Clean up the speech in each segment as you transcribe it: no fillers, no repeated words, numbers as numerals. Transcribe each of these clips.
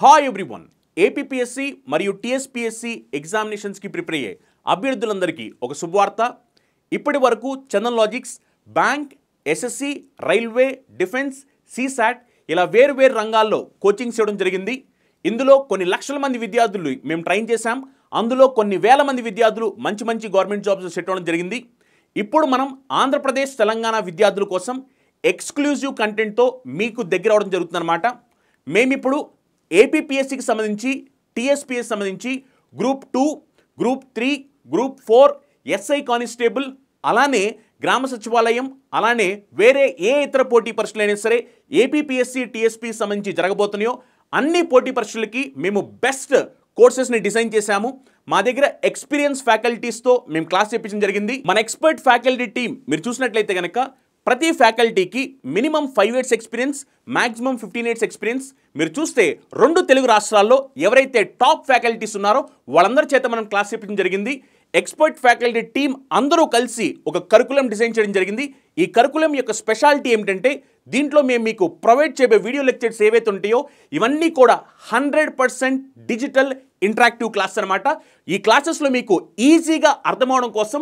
Hi everyone. APPSC మరియు TSPSC ఎగ్జామినేషన్స్కి prepare అయ్యే అభ్యర్థులందరికీ ఒక శుభవార్త. ఇప్పటి వరకు Chandan logics, bank, SSC, railway, defence, CSAT ఇలా వేరు రంగాల్లో కోచింగ్స్ ఇవ్వడం జరిగింది. ఇందులో కొన్ని లక్షల మంది విద్యార్థులు మేము ట్రైన్ చేశాం. అందులో కొన్ని వేల మంది విద్యార్థులు మంచి గవర్నమెంట్ జాబ్స్ సెట్ అవ్వడం జరిగింది. ఇప్పుడు మనం ఆంధ్రప్రదేశ్, తెలంగాణ విద్యార్థుల కోసం ఎక్స్క్లూజివ్ కంటెంట్తో మీకు దగ్గర అవడం జరుగుతుందన్నమాట. మేమిప్పుడు ఏపీపీఎస్సీకి సంబంధించి, టీఎస్పీఎస్ సంబంధించి group 2, group 3, group 4, SI constable, అలానే గ్రామ సచివాలయం, అలానే వేరే ఏ ఇతర పోటీ పరీక్షలైనా సరే ఏపీపీఎస్సీ, టీఎస్పీకి సంబంధించి జరగబోతున్నాయో అన్ని పోటీ పరీక్షలకి మేము బెస్ట్ కోర్సెస్ని డిజైన్ చేశాము. మా దగ్గర ఎక్స్పీరియన్స్ ఫ్యాకల్టీస్తో మేము క్లాస్ చెప్పించడం జరిగింది. మన ఎక్స్పర్ట్ ఫ్యాకల్టీ టీం మీరు చూసినట్లయితే కనుక ప్రతి ఫ్యాకల్టీకి minimum 5 years experience, maximum 15 years experience. మీరు చూస్తే 2 తెలుగు రాష్ట్రాల్లో ఎవరైతే టాప్ ఫ్యాకల్టీస్ ఉన్నారో వాళ్ళందరి చేత మనం క్లాస్ చెప్పించడం జరిగింది. ఎక్స్పర్ట్ ఫ్యాకల్టీ టీం అందరూ కలిసి ఒక కరికులం డిజైన్ చేయడం జరిగింది. ఈ కరికులం యొక్క స్పెషాలిటీ ఏమిటంటే దీంట్లో మేము మీకు ప్రొవైడ్ చేయబోయే వీడియో లెక్చర్స్ ఏవైతే ఉంటాయో ఇవన్నీ కూడా 100% డిజిటల్ ఇంటరాక్టివ్ క్లాస్ అనమాట. ఈ క్లాసెస్లో మీకు ఈజీగా అర్థమవడం కోసం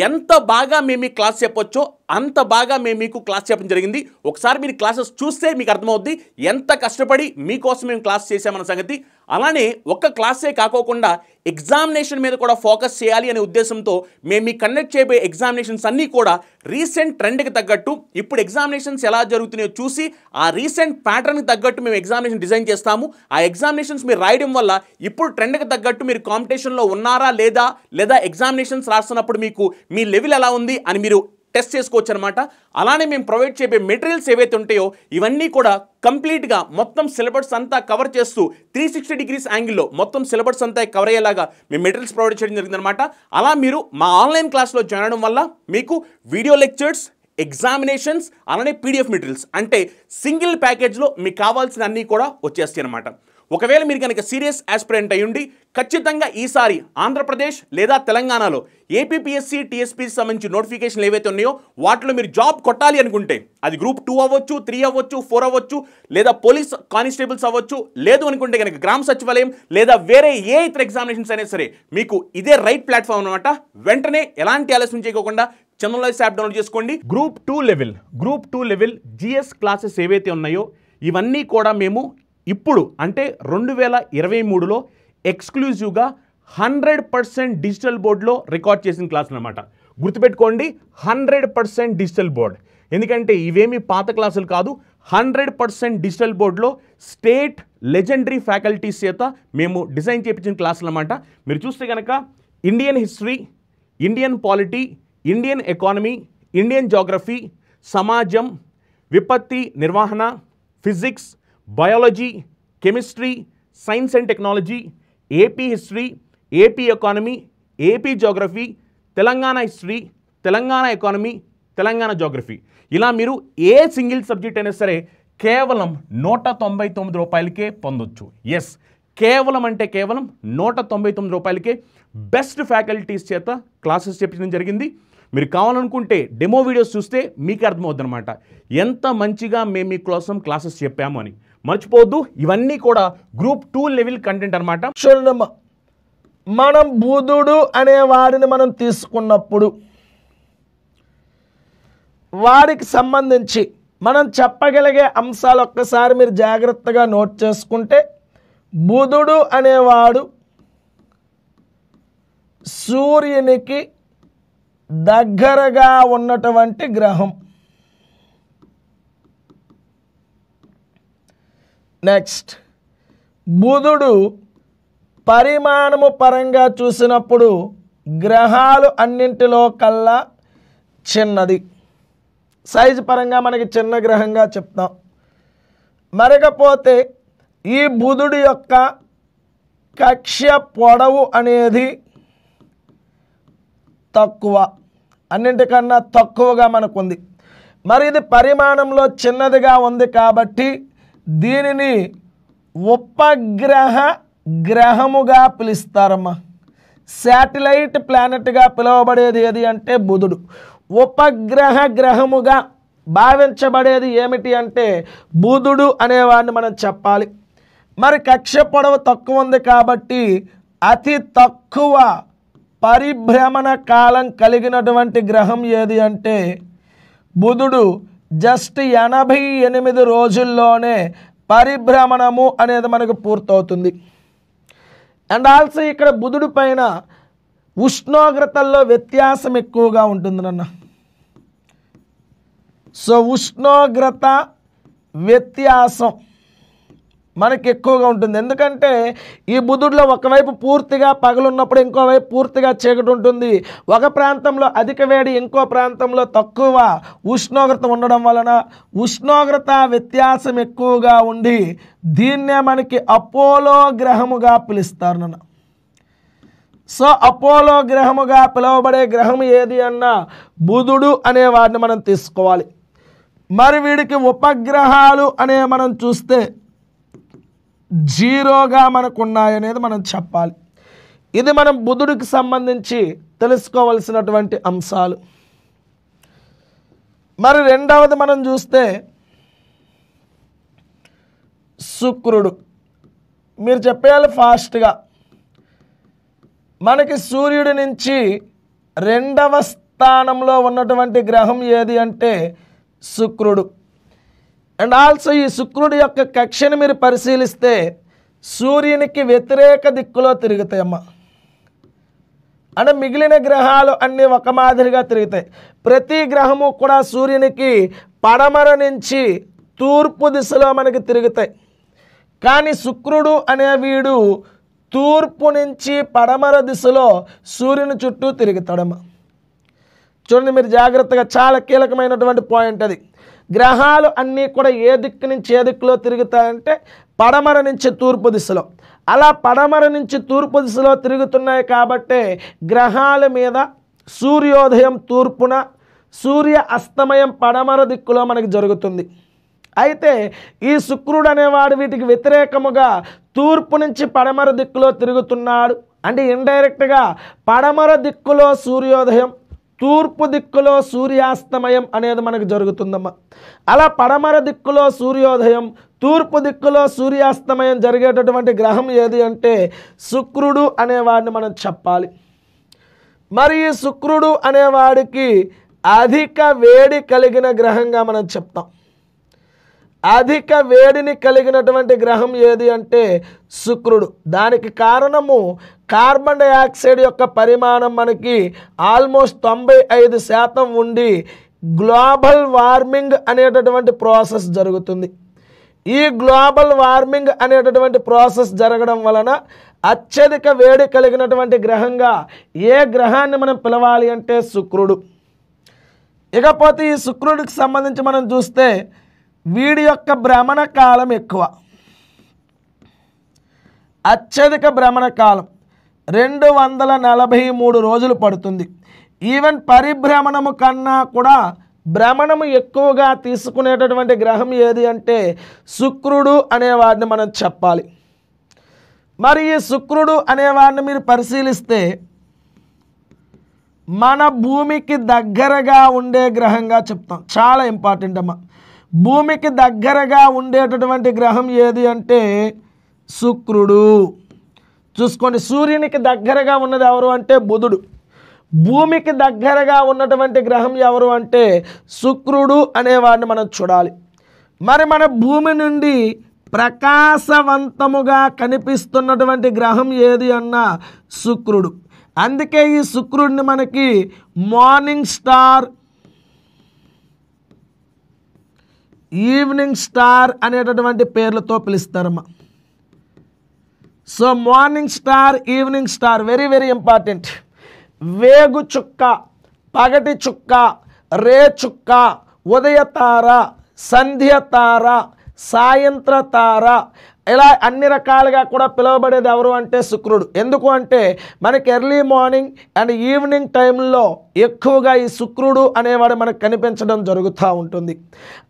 ఎంత బాగా మేము మీకు క్లాస్ చెప్పొచ్చో అంత బాగా మేము మీకు క్లాస్ చెప్పడం జరిగింది. ఒకసారి మీరు క్లాసెస్ చూస్తే మీకు అర్థమవుద్ది ఎంత కష్టపడి మీకోసం మేము క్లాస్ చేసామన్న సంగతి. అలానే ఒక్క క్లాసే కాకోకుండా ఎగ్జామినేషన్ మీద కూడా ఫోకస్ చేయాలి అనే ఉద్దేశంతో మేము మీకు కండక్ట్ చేయబోయే ఎగ్జామినేషన్స్ అన్నీ కూడా రీసెంట్ ట్రెండ్కి తగ్గట్టు, ఇప్పుడు ఎగ్జామినేషన్స్ ఎలా జరుగుతున్నాయో చూసి ఆ రీసెంట్ ప్యాటర్న్కి తగ్గట్టు మేము ఎగ్జామినేషన్ డిజైన్ చేస్తాము. ఆ ఎగ్జామినేషన్స్ మీరు రాయడం వల్ల ఇప్పుడు ట్రెండ్కి తగ్గట్టు మీరు కాంపిటీషన్లో ఉన్నారా లేదా ఎగ్జామినేషన్స్ రాస్తున్నప్పుడు మీకు మీ లెవెల్ ఎలా ఉంది అని మీరు టెస్ట్ చేసుకోవచ్చు అనమాట. అలానే మేము ప్రొవైడ్ చేయబోయే మెటీరియల్స్ ఏవైతే ఉంటాయో ఇవన్నీ కూడా కంప్లీట్గా మొత్తం సిలబస్ అంతా కవర్ చేస్తూ 360 degrees యాంగిల్లో మొత్తం సిలబస్ అంతా కవర్ అయ్యేలాగా మేము మెటీరియల్స్ ప్రొవైడ్ చేయడం జరిగిందనమాట. అలా మీరు మా ఆన్లైన్ క్లాస్లో జాయిన్ అవడం వల్ల మీకు వీడియో లెక్చర్స్, ఎగ్జామినేషన్స్, అలానే పీడిఎఫ్ మెటీరియల్స్ అంటే సింగిల్ ప్యాకేజ్లో మీకు కావాల్సిన అన్నీ కూడా వచ్చేస్తాయి అనమాట. ఒకవేళ మీరు కనుక సీరియస్ ఆస్పిరెంట్ అయ్యుండి ఖచ్చితంగా ఈసారి ఆంధ్రప్రదేశ్ లేదా తెలంగాణలో ఏపీపీఎస్సీ, టీఎస్పీకి సంబంధించి నోటిఫికేషన్లు ఏవైతే ఉన్నాయో వాటిలో మీరు జాబ్ కొట్టాలి అనుకుంటే అది గ్రూప్ 2 అవ్వచ్చు, 3 అవ్వచ్చు, 4 అవ్వచ్చు, లేదా పోలీస్ కానిస్టేబుల్స్ అవ్వచ్చు, లేదు అనుకుంటే కనుక గ్రామ సచివాలయం లేదా వేరే ఏ ఇతర ఎగ్జామినేషన్స్ అయినా సరే మీకు ఇదే రైట్ ప్లాట్ఫామ్ అనమాట. వెంటనే ఎలాంటి ఆలస్యం చేయకుండా చందన్ లాజిక్స్ యాప్ డౌన్లోడ్ చేసుకోండి. గ్రూప్ 2 లెవెల్ జిఎస్ క్లాసెస్ ఏవైతే ఉన్నాయో ఇవన్నీ కూడా మేము ఇప్పుడు అంటే 2023లో ఎక్స్క్లూజివ్గా 100% డిజిటల్ బోర్డ్లో రికార్డ్ చేసిన క్లాసులు అనమాట. గుర్తుపెట్టుకోండి, 100% డిజిటల్ బోర్డ్. ఎందుకంటే ఇవేమి పాత క్లాసులు కాదు, 100% డిజిటల్ బోర్డ్లో స్టేట్ లెజెండరీ ఫ్యాకల్టీస్ చేత మేము డిజైన్ చేయించిన క్లాసులు అనమాట. మీరు చూస్తే కనుక Indian history, Indian polity, Indian economy, Indian geography, సమాజం, విపత్తి నిర్వహణ, physics, biology, chemistry, science and technology, AP history, AP economy, AP geography, Telangana history, Telangana economy, Telangana geography, ఇలా మీరు ఏ సింగిల్ సబ్జెక్ట్ అయినా సరే కేవలం 199 రూపాయలకే పొందొచ్చు. ఎస్, కేవలం అంటే కేవలం 199 రూపాయలకే బెస్ట్ ఫ్యాకల్టీస్ చేత క్లాసెస్ చెప్పించడం జరిగింది. మీరు కావాలనుకుంటే డెమో వీడియోస్ చూస్తే మీకు అర్థమవుద్ది అనమాట ఎంత మంచిగా మేము మీ కోసం క్లాసెస్ చెప్పాము అని. మర్చిపోవద్దు, ఇవన్నీ కూడా గ్రూప్ 2 లెవెల్ కంటెంట్ అనమాట. చూడమ్మా, మనం బుధుడు అనే వాడిని మనం తీసుకున్నప్పుడు వారికి సంబంధించి మనం చెప్పగలిగే అంశాలు ఒక్కసారి మీరు జాగ్రత్తగా నోట్ చేసుకుంటే, బుధుడు అనేవాడు సూర్యునికి దగ్గరగా ఉన్నటువంటి గ్రహం. నెక్స్ట్, బుధుడు పరిమాణము పరంగా చూసినప్పుడు గ్రహాలు అన్నింటిలో కల్లా చిన్నది. సైజు పరంగా మనకి చిన్న గ్రహంగా చెప్తాం. మరకపోతే ఈ బుధుడి యొక్క కక్ష పొడవు అనేది తక్కువ, అన్నింటికన్నా తక్కువగా మనకుంది. మరి ఇది పరిమాణంలో చిన్నదిగా ఉంది కాబట్టి దీనిని ఉపగ్రహ గ్రహముగా పిలుస్తారమ్మా. శాటిలైట్ ప్లానెట్గా పిలువబడేది ఏది అంటే బుధుడు. ఉపగ్రహ గ్రహముగా భావించబడేది ఏమిటి అంటే బుధుడు అనేవాడిని మనం చెప్పాలి. మరి కక్ష పొడవు తక్కువ ఉంది కాబట్టి అతి తక్కువ పరిభ్రమణ కాలం కలిగినటువంటి గ్రహం ఏది అంటే బుధుడు. జస్ట్ 88 రోజుల్లోనే పరిభ్రమణము అనేది మనకు పూర్తవుతుంది. అండ్ ఆల్సో ఇక్కడ బుధుడి పైన ఉష్ణోగ్రతల్లో వ్యత్యాసం ఎక్కువగా ఉంటుంది నాన్న. సో ఉష్ణోగ్రత వ్యత్యాసం మనకి ఎక్కువగా ఉంటుంది. ఎందుకంటే ఈ బుధుడిలో ఒకవైపు పూర్తిగా పగలున్నప్పుడు ఇంకోవైపు పూర్తిగా చీకటి ఉంటుంది. ఒక ప్రాంతంలో అధిక వేడి, ఇంకో ప్రాంతంలో తక్కువ ఉష్ణోగ్రత ఉండడం వలన ఉష్ణోగ్రత వ్యత్యాసం ఎక్కువగా ఉండి దీన్నే మనకి అపోలో గ్రహముగా పిలుస్తారు నాన్న. సో అపోలో గ్రహముగా పిలువబడే గ్రహం ఏది అన్నా బుధుడు అనే వాడిని మనం తీసుకోవాలి. మరి వీడికి ఉపగ్రహాలు అనే మనం చూస్తే 0గా మనకు ఉన్నాయనేది మనం చెప్పాలి. ఇది మనం బుధుడికి సంబంధించి తెలుసుకోవలసినటువంటి అంశాలు. మరి రెండవది మనం చూస్తే శుక్రుడు. మీరు చెప్పేయాలి ఫాస్ట్గా. మనకి సూర్యుడి నుంచి 2వ స్థానంలో ఉన్నటువంటి గ్రహం ఏది అంటే శుక్రుడు. అండ్ ఆల్సో ఈ శుక్రుడి యొక్క కక్షను మీరు పరిశీలిస్తే సూర్యునికి వ్యతిరేక దిక్కులో తిరుగుతాయమ్మా. అంటే మిగిలిన గ్రహాలు అన్నీ ఒక మాదిరిగా తిరుగుతాయి. ప్రతి గ్రహము కూడా సూర్యునికి పడమర నుంచి తూర్పు దిశలో మనకి తిరుగుతాయి. కానీ శుక్రుడు అనే వీడు తూర్పు నుంచి పడమర దిశలో సూర్యుని చుట్టూ తిరుగుతాడమ్మా. చూడండి మీరు జాగ్రత్తగా, చాలా కీలకమైనటువంటి పాయింట్ అది. గ్రహాలు అన్నీ కూడా ఏ దిక్కు నుంచి ఏ దిక్కులో తిరుగుతాయంటే పడమర నుంచి తూర్పు దిశలో. అలా పడమర నుంచి తూర్పు దిశలో తిరుగుతున్నాయి కాబట్టి గ్రహాల మీద సూర్యోదయం తూర్పున, సూర్య అస్తమయం పడమర దిక్కులో మనకి జరుగుతుంది. అయితే ఈ శుక్రుడు అనేవాడు వీటికి వ్యతిరేకముగా తూర్పు నుంచి పడమర దిక్కులో తిరుగుతున్నాడు. అంటే ఇండైరెక్ట్గా పడమర దిక్కులో సూర్యోదయం, తూర్పు దిక్కులో సూర్యాస్తమయం అనేది మనకు జరుగుతుందమ్మా. అలా పడమర దిక్కులో సూర్యోదయం, తూర్పు దిక్కులో సూర్యాస్తమయం జరిగేటటువంటి గ్రహం ఏది అంటే శుక్రుడు అనేవాడిని మనం చెప్పాలి. మరి ఈ శుక్రుడు అనేవాడికి అధిక వేడి కలిగిన గ్రహంగా మనం చెప్తాం. అధిక వేడిని కలిగినటువంటి గ్రహం ఏది అంటే శుక్రుడు. దానికి కారణము కార్బన్ డైఆక్సైడ్ యొక్క పరిమాణం మనకి ఆల్మోస్ట్ 95% ఉండి గ్లోబల్ వార్మింగ్ అనేటటువంటి ప్రాసెస్ జరుగుతుంది. ఈ గ్లోబల్ వార్మింగ్ అనేటటువంటి ప్రాసెస్ జరగడం వలన అత్యధిక వేడి కలిగినటువంటి గ్రహంగా ఏ గ్రహాన్ని మనం పిలవాలి అంటే శుక్రుడు. ఇకపోతే ఈ శుక్రుడికి సంబంధించి మనం చూస్తే వీడి యొక్క భ్రమణ కాలం ఎక్కువ. అత్యధిక భ్రమణ కాలం 243 రోజులు పడుతుంది. ఈవెన్ పరిభ్రమణము కన్నా కూడా భ్రమణము ఎక్కువగా తీసుకునేటటువంటి గ్రహం ఏది అంటే శుక్రుడు అనేవాడిని మనం చెప్పాలి. మరి ఈ శుక్రుడు అనేవాడిని మీరు పరిశీలిస్తే మన భూమికి దగ్గరగా ఉండే గ్రహంగా చెప్తాం. చాలా ఇంపార్టెంట్ అమ్మా. భూమికి దగ్గరగా ఉండేటటువంటి గ్రహం ఏది అంటే శుక్రుడు. చూసుకోండి, సూర్యునికి దగ్గరగా ఉన్నది ఎవరు అంటే బుధుడు. భూమికి దగ్గరగా ఉన్నటువంటి గ్రహం ఎవరు అంటే శుక్రుడు అనేవాడిని మనం చూడాలి. మరి మన భూమి నుండి ప్రకాశవంతముగా కనిపిస్తున్నటువంటి గ్రహం ఏది అన్నా శుక్రుడు. అందుకే ఈ శుక్రుడిని మనకి మార్నింగ్ స్టార్, ఈవినింగ్ స్టార్ అనేటటువంటి పేర్లతో పిలుస్తారమ్మా. So morning star, evening star very very important. వేగు చుక్క, పగటి చుక్క, రే చుక్క, ఉదయ తార, సంధ్య తార, సాయంత్ర తార, ఇలా అన్ని రకాలుగా కూడా పిలువబడేది ఎవరు అంటే శుక్రుడు. ఎందుకు అంటే మనకి ఎర్లీ మార్నింగ్ అండ్ ఈవినింగ్ టైంలో ఎక్కువగా ఈ శుక్రుడు అనేవాడు మనకు కనిపించడం జరుగుతూ ఉంటుంది.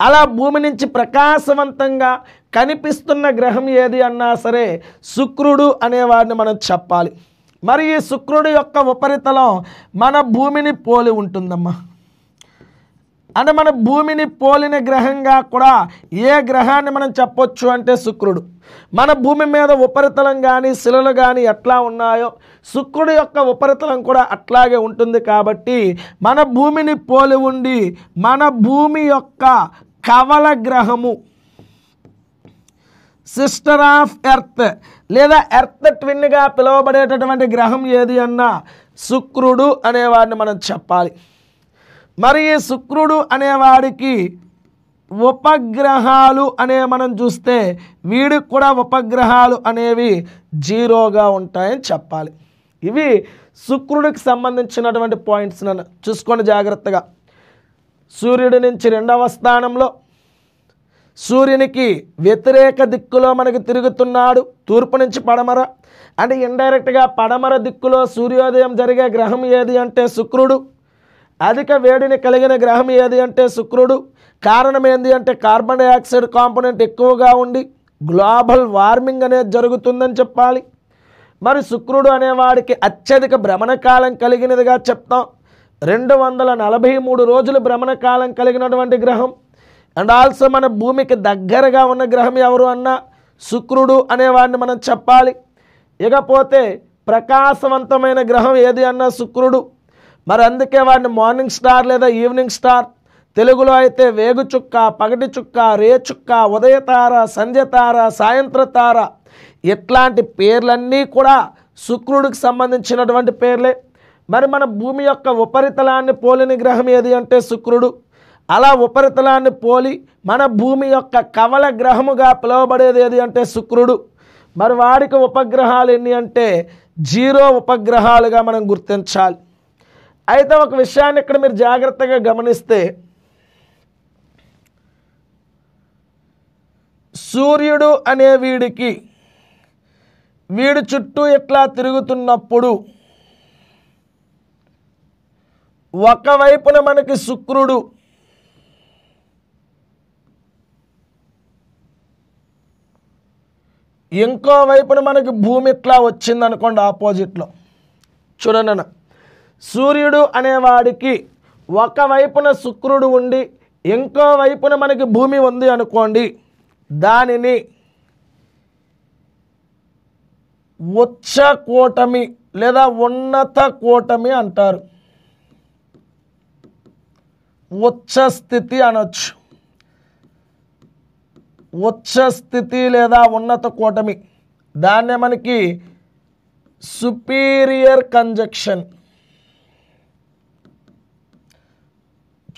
అలా భూమి నుంచి ప్రకాశవంతంగా కనిపిస్తున్న గ్రహం ఏది అన్నా సరే శుక్రుడు అనేవాడిని మనం చెప్పాలి. మరి ఈ శుక్రుడు యొక్క ఉపరితలం మన భూమిని పోలి ఉంటుందమ్మా. అంటే మన భూమిని పోలిన గ్రహంగా కూడా ఏ గ్రహాన్ని మనం చెప్పొచ్చు అంటే శుక్రుడు. మన భూమి మీద ఉపరితలం కానీ శిలలు కానీ ఎట్లా ఉన్నాయో శుక్రుడు యొక్క ఉపరితలం కూడా అట్లాగే ఉంటుంది. కాబట్టి మన భూమిని పోలి ఉండి మన భూమి యొక్క కవల గ్రహము, సిస్టర్ ఆఫ్ ఎర్త్ లేదా ఎర్త్ ట్విన్గా పిలువబడేటటువంటి గ్రహం ఏది అన్నా శుక్రుడు అనేవాడిని మనం చెప్పాలి. మరి ఈ శుక్రుడు అనేవాడికి ఉపగ్రహాలు అనే మనం చూస్తే వీడికి కూడా ఉపగ్రహాలు అనేవి జీరోగా ఉంటాయని చెప్పాలి. ఇవి శుక్రుడికి సంబంధించినటువంటి పాయింట్స్ నన్ను చూసుకోండి జాగ్రత్తగా. సూర్యుడి నుంచి 2వ స్థానంలో, సూర్యునికి వ్యతిరేక దిక్కులో మనకి తిరుగుతున్నాడు, తూర్పు నుంచి పడమర. అంటే ఇండైరెక్ట్గా పడమర దిక్కులో సూర్యోదయం జరిగే గ్రహం ఏది అంటే శుక్రుడు. అధిక వేడిని కలిగిన గ్రహం ఏది అంటే శుక్రుడు. కారణం ఏంది అంటే కార్బన్ డైఆక్సైడ్ కాంపోనెంట్ ఎక్కువగా ఉండి గ్లోబల్ వార్మింగ్ అనేది జరుగుతుందని చెప్పాలి. మరి శుక్రుడు అనేవాడికి అత్యధిక భ్రమణ కాలం కలిగినదిగా చెప్తాం. 243 రోజులు భ్రమణ కాలం కలిగినటువంటి గ్రహం. అండ్ ఆల్సో మన భూమికి దగ్గరగా ఉన్న గ్రహం ఎవరు అన్నా శుక్రుడు అనేవాడిని మనం చెప్పాలి. ఇకపోతే ప్రకాశవంతమైన గ్రహం ఏది అన్నా శుక్రుడు. మరి అందుకే వాడిని మార్నింగ్ స్టార్ లేదా ఈవినింగ్ స్టార్, తెలుగులో అయితే వేగు చుక్క, పగటి చుక్క, రే చుక్క, ఉదయతార, సంధ్యతార, సాయంత్ర తార, ఇట్లాంటి పేర్లన్నీ కూడా శుక్రుడికి సంబంధించినటువంటి పేర్లే. మరి మన భూమి యొక్క ఉపరితలాన్ని పోలిన గ్రహం ఏది అంటే శుక్రుడు. అలా ఉపరితలాన్ని పోలి మన భూమి యొక్క కవల గ్రహముగా పిలువబడేది ఏది అంటే శుక్రుడు. మరి వాడికి ఉపగ్రహాలు ఎన్ని అంటే 0 ఉపగ్రహాలుగా మనం గుర్తించాలి. అయితే ఒక విషయాన్ని ఇక్కడ మీరు జాగ్రత్తగా గమనిస్తే, సూర్యుడు అనే వీడి చుట్టూ ఇట్లా తిరుగుతున్నప్పుడు ఒకవైపున మనకి శుక్రుడు, ఇంకో వైపున మనకి భూమి ఇట్లా వచ్చింది అనుకోండి ఆపోజిట్లో. చూడండి అన్న, సూర్యుడు అనేవాడికి ఒకవైపున శుక్రుడు ఉండి ఇంకో వైపున మనకి భూమి ఉంది అనుకోండి, దానిని ఉచ్చ కూటమి లేదా ఉన్నత కూటమి అంటారు. ఉచ్చ స్థితి అనొచ్చు. ఉచ్చ స్థితి లేదా ఉన్నత కూటమి, దాన్నే మనకి సుపీరియర్ కంజక్షన్.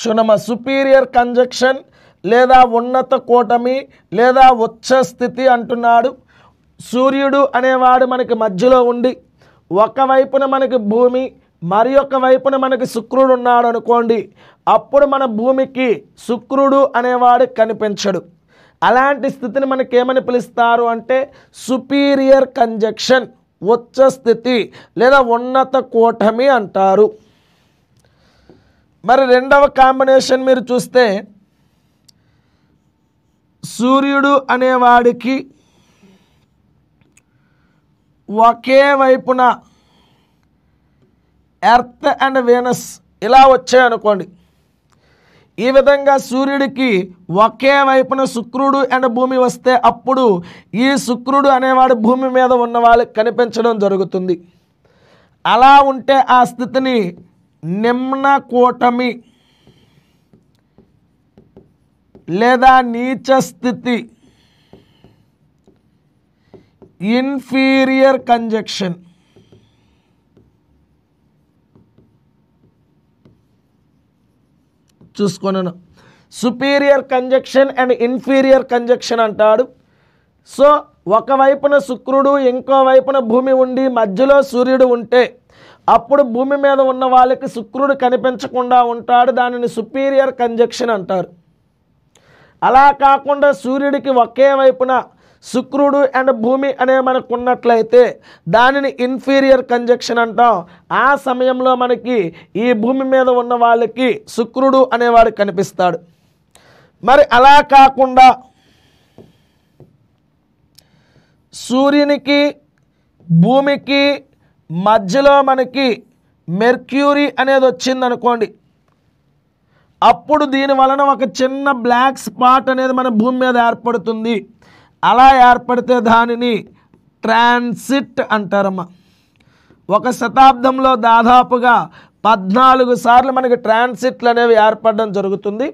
చూడమ్మా, సుపీరియర్ కంజక్షన్ లేదా ఉన్నత కూటమి లేదా ఉచ్చ స్థితి అంటున్నాడు. సూర్యుడు అనేవాడు మనకి మధ్యలో ఉండి ఒకవైపున మనకి భూమి మరి ఒక వైపున మనకి శుక్రుడు ఉన్నాడు అనుకోండి, అప్పుడు మన భూమికి శుక్రుడు అనేవాడు కనిపించడు. అలాంటి స్థితిని మనకి ఏమని పిలుస్తారు అంటే సుపీరియర్ కంజక్షన్, ఉచ్చ స్థితి లేదా ఉన్నత కూటమి అంటారు. మరి 2వ కాంబినేషన్ మీరు చూస్తే, సూర్యుడు అనేవాడికి ఒకే వైపున ఎర్త్ అండ్ వీనస్ ఇలా వచ్చాయనుకోండి. ఈ విధంగా సూర్యుడికి ఒకే వైపున శుక్రుడు అండ్ భూమి వస్తే అప్పుడు ఈ శుక్రుడు అనేవాడు భూమి మీద ఉన్న వాళ్ళకి కనిపించడం జరుగుతుంది. అలా ఉంటే ఆ స్థితిని నిమ్న కూటమి లేదా నీచ స్థితి, ఇన్ఫీరియర్ కంజక్షన్, చూసుకున్నాను. Superior conjunction and inferior conjunction అంటాడు. సో ఒకవైపున శుక్రుడు ఇంకో వైపున భూమి ఉండి మధ్యలో సూర్యుడు ఉంటే అప్పుడు భూమి మీద ఉన్న వాళ్ళకి శుక్రుడు కనిపించకుండా ఉంటాడు. దానిని సుపీరియర్ కంజక్షన్ అంటారు. అలా కాకుండా సూర్యుడికి ఒకే వైపున శుక్రుడు అండ్ భూమి అనే మనకు ఉన్నట్లయితే దానిని ఇన్ఫీరియర్ కంజక్షన్ అంటాం. ఆ సమయంలో మనకి ఈ భూమి మీద ఉన్న వాళ్ళకి శుక్రుడు అనేవాడు కనిపిస్తాడు. మరి అలా కాకుండా సూర్యునికి భూమికి మధ్యలో మనకి మెర్క్యూరీ అనేది వచ్చిందనుకోండి, అప్పుడు దీని వలన ఒక చిన్న బ్లాక్ స్పాట్ అనేది మన భూమి మీద ఏర్పడుతుంది. అలా ఏర్పడితే దానిని ట్రాన్సిట్ అంటారమ్మా. ఒక శతాబ్దంలో దాదాపుగా 14 సార్లు మనకి ట్రాన్సిట్లు అనేవి ఏర్పడడం జరుగుతుంది.